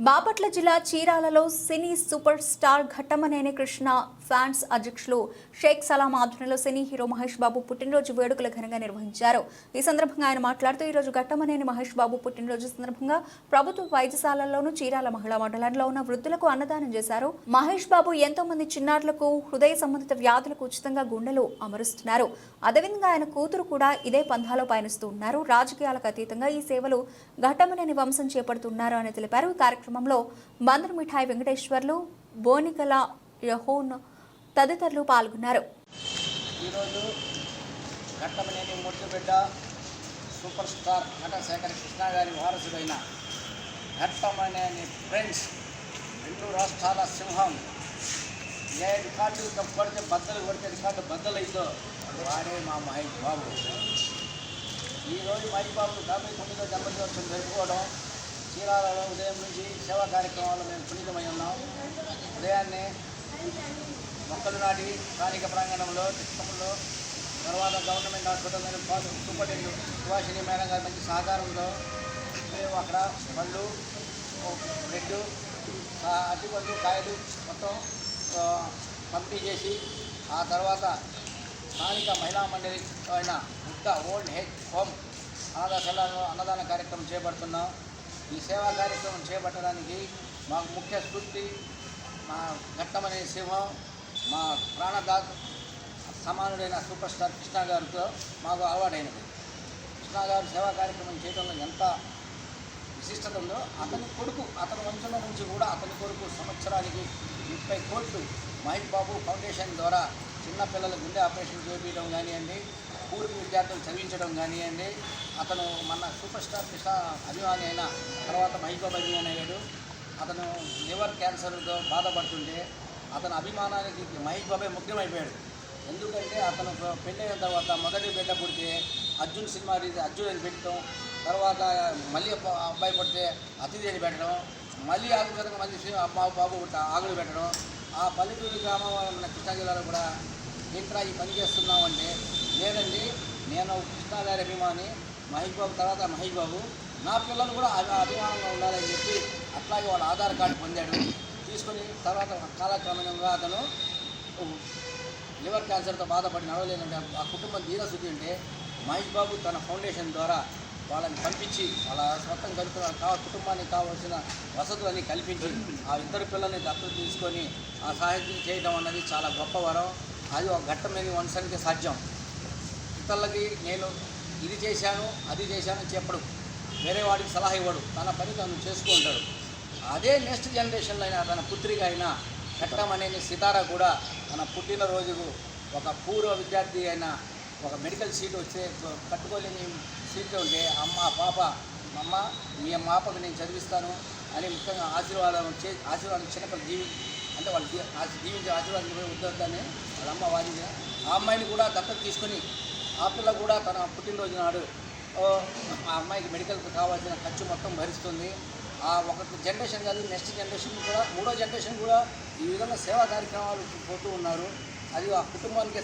బాపట్ల జిల్లా చీరాలలో cine super star Ghattamaneni Krishna fans అధ్యక్షులు షేక్ సలాం ఆధ్వర్యంలో సినీ హీరో మహేష్ బాబు పుట్టినరోజు వేడుకలు ఘనంగా నిర్వహించారు. ఈ సందర్భంగా ఆయన మాట్లాడుతూ ఈ రోజు ఘట్టమనేని మహేష్ బాబు పుట్టినరోజు సందర్భంగా ప్రభుత్వ వైద్యశాలల్లోనూ చీరాల మహిళా మండలంలో ఉన్న వృద్ధులకు అన్నదానం చేశారు. మహేష్ బాబు ఎంతో మంది చిన్నారులకు హృదయ సంబంధిత వ్యాధులకు ఉచితంగా గుండెలు అమరుస్తున్నారు. అదేవిధంగా ఆయన కూతురు కూడా ఇదే పంథాలో పయనిస్తూ ఉన్నారు. రాజకీయాలకు అతీతంగా ఈ సేవలు ఘట్టమనేని వంశం చేపడుతున్నారు అని తెలిపారు. ఈ కార్యక్రమంలో బందర్ మిఠాయి వెంకటేశ్వర్లు, బోనికల యహోన్ తదితరులు పాల్గొన్నారు. ఈరోజు ఘట్టమనేని ముద్దుబిడ్డ సూపర్ స్టార్ నటశేఖర్ కృష్ణ గారి వారసుడైన ఘట్టమనేని ఫ్రెండ్స్ రెండు రాష్ట్రాల సింహం ఏ రికార్డు కొడితే కొడితే రికార్డు బద్దలైందో వాడే మా మహేష్ బాబు. ఈరోజు మహేష్ బాబు 59వ జన్మదినోత్సవం జరుపుకోవడం చీరాలలో ఉదయం నుంచి సేవా కార్యక్రమాలు మేము పునీతమై ఉన్నాం. ఉదయాన్నే మొక్కలు నాటి స్థానిక ప్రాంగణంలో చిత్తూరులో, తర్వాత government hospital superintendent Subhashini madam గారి మంచి సహకారంలో మేము అక్కడ పళ్ళు, బ్రెడ్, అరటిపళ్ళు, కాయలు మొత్తం పంపిణీ చేసి ఆ తర్వాత స్థానిక మహిళా మండలి అయిన బుద్ధ ఓల్డ్ ఏజ్ హోమ్ అనాథశాలలో అన్నదాన కార్యక్రమం చేపడుతున్నాం. ఈ సేవా కార్యక్రమం చేపట్టడానికి మాకు ముఖ్య స్ఫూర్తి మా ఘట్టమనేని సింహం, మా ప్రాణదాత సమానుడైన సూపర్ స్టార్ కృష్ణ గారితో మాకు అలవాటైనది. కృష్ణ గారు సేవా కార్యక్రమం చేయడంలో ఎంత విశిష్టత ఉందో అతని వంశంలో నుంచి కూడా అతని కొడుకు సంవత్సరానికి 30 కోట్లు మహేష్ బాబు ఫౌండేషన్ ద్వారా చిన్నపిల్లల గుండె ఆపరేషన్ చేయించడం కానివ్వండి, పూర్వ విద్యార్థులు చదివించడం కానివ్వండి. అతను మన సూపర్ స్టార్ కృష్ణ అభిమాని అయిన తర్వాత మహేష్ బాబు అభిమాని అయ్యాడు. అతను లివర్ క్యాన్సర్తో బాధపడుతుంటే అతని అభిమానానికి మహేష్ బాబే ముఖ్యమైపోయాడు. ఎందుకంటే అతను పెళ్ళైన తర్వాత మొదటి బిడ్డ పుడితే అర్జున్ సినిమా అర్జున్ అని పెట్టడం, తర్వాత మళ్ళీ అబ్బాయి పుడితే అతిథి అని పెట్టడం, మళ్ళీ ఆ విధంగా మళ్ళీ అమ్మ బాబు ఆగులు పెట్టడం. ఆ పల్లెటూరు గ్రామం మన కృష్ణా జిల్లాలో కూడా ఏంట్రా ఈ పని చేస్తున్నామంటే, లేదండి నేను కృష్ణా గారి అభిమాని, మహేష్ బాబు తర్వాత మహేష్ బాబు, నా పిల్లలు కూడా అభిమానంగా ఉండాలని చెప్పి అట్లాగే వాళ్ళ ఆధార్ కార్డు పొందాడు. తీసుకొని తర్వాత కాలక్రమంగా అతను లివర్ క్యాన్సర్తో బాధపడి నడవలేనంటే ఆ కుటుంబం దీనస్థితి ఉంటే మహేష్ బాబు తన ఫౌండేషన్ ద్వారా వాళ్ళని పంపించి వాళ్ళ మొత్తం కుటుంబానికి కావాల్సిన వసతులన్నీ కల్పించి ఆ ఇద్దరు పిల్లల్ని దత్తత తీసుకొని ఆ సహాయం చేయడం అన్నది చాలా గొప్ప వరం. అది ఒక ఘట్టమనేని వంశానికి సాధ్యం. ఇతరులకి నేను ఇది చేశాను అది చేశాను చెప్పడు, వేరే వాడికి సలహా ఇవ్వడు, తన పని తను చేసుకుంటాడు. అదే నెక్స్ట్ జనరేషన్లో అయినా తన పుత్రిక అయిన ఘట్టమనేని సితారా కూడా తన పుట్టినరోజుకు ఒక పూర్వ విద్యార్థి అయిన ఒక మెడికల్ సీట్ వచ్చే కట్టుకోలేని సీట్లు ఉంటే పాప అమ్మ మీ పాపకు నేను చదివిస్తాను అని ముఖ్యంగా ఆశీర్వాదం చిన్నపిల్లలు అంటే వాళ్ళు దీవించే ఆశీర్వాదం వద్దని వాళ్ళ అమ్మ వాదించిన ఆ అమ్మాయిని కూడా దత్తత తీసుకొని ఆ పిల్ల కూడా తన పుట్టినరోజు నాడు ఆ అమ్మాయికి మెడికల్కి కావాల్సిన ఖర్చు మొత్తం భరిస్తుంది. ఆ ఒక జనరేషన్ కాదు, నెక్స్ట్ జనరేషన్ కూడా, 3వ జనరేషన్ కూడా ఈ విధంగా సేవా కార్యక్రమాలు పోతూ ఉన్నారు. అది ఆ కుటుంబానికి